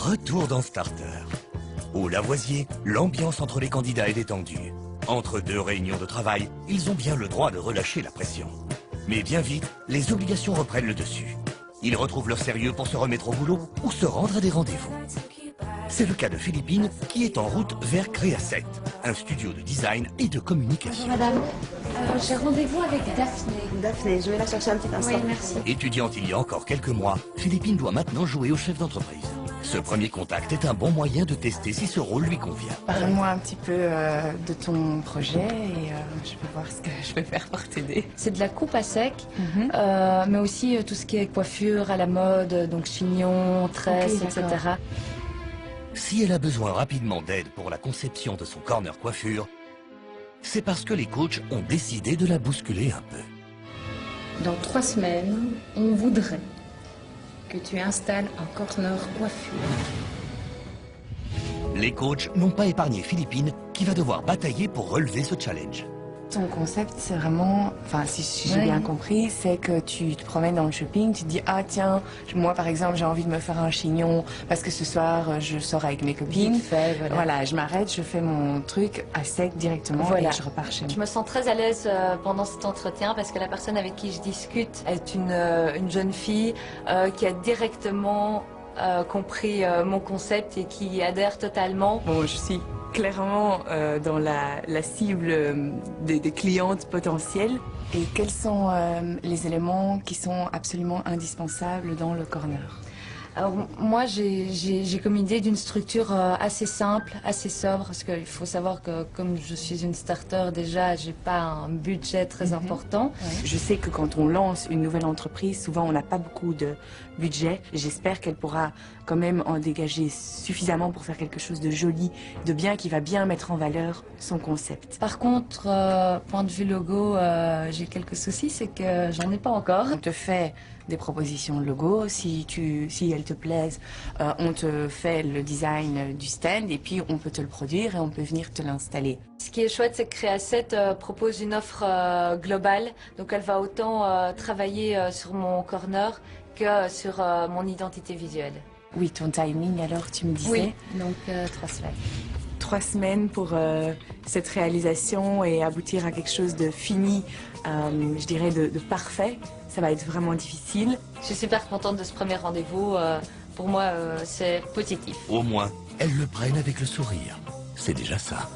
Retour dans Starter. Au Lavoisier, l'ambiance entre les candidats est détendue. Entre deux réunions de travail, ils ont bien le droit de relâcher la pression. Mais bien vite, les obligations reprennent le dessus. Ils retrouvent leur sérieux pour se remettre au boulot ou se rendre à des rendez-vous. C'est le cas de Philippine qui est en route vers Créa7, un studio de design et de communication. Bonjour madame, j'ai rendez-vous avec Daphné. Daphné, je vais la chercher un petit instant. Oui, merci. Étudiante il y a encore quelques mois, Philippine doit maintenant jouer au chef d'entreprise. Ce premier contact est un bon moyen de tester si ce rôle lui convient. Parle-moi un petit peu de ton projet et je vais voir ce que je peux faire pour t'aider. C'est de la coupe à sec, mais aussi tout ce qui est coiffure à la mode, donc chignon, tresses, etc. Si elle a besoin rapidement d'aide pour la conception de son corner coiffure, c'est parce que les coachs ont décidé de la bousculer un peu. Dans 3 semaines, on voudrait que tu installes un corner coiffure. Les coachs n'ont pas épargné Philippine qui va devoir batailler pour relever ce challenge. Ton concept, c'est vraiment, enfin si j'ai bien compris, c'est que tu te promènes dans le shopping, tu te dis ah tiens, moi par exemple j'ai envie de me faire un chignon parce que ce soir je sors avec mes copines. Voilà, je m'arrête, je fais mon truc à sec directement et je repars chez moi. Je me sens très à l'aise pendant cet entretien parce que la personne avec qui je discute est une jeune fille qui a directement compris mon concept et qui adhère totalement. Bon, je suis clairement dans la cible des clientes potentielles. Et quels sont les éléments qui sont absolument indispensables dans le corner? Alors moi j'ai comme idée d'une structure assez simple, assez sobre, parce qu'il faut savoir que comme je suis une starter déjà, j'ai pas un budget très important. Je sais que quand on lance une nouvelle entreprise, souvent on n'a pas beaucoup de budget. J'espère qu'elle pourra quand même en dégager suffisamment pour faire quelque chose de joli, de bien, qui va bien mettre en valeur son concept. Par contre, point de vue logo, j'ai quelques soucis, c'est que j'en ai pas encore. On te fait des propositions de logo, si elles te plaisent, on te fait le design du stand et puis on peut te le produire et on peut venir te l'installer. Ce qui est chouette, c'est que Créa7 propose une offre globale, donc elle va autant travailler sur mon corner que sur mon identité visuelle. Oui, ton timing alors, tu me disais? Oui, donc 3 semaines. 3 semaines pour cette réalisation et aboutir à quelque chose de fini, je dirais de parfait. Ça va être vraiment difficile. Je suis super contente de ce premier rendez-vous. Pour moi, c'est positif. Au moins, elles le prennent avec le sourire. C'est déjà ça.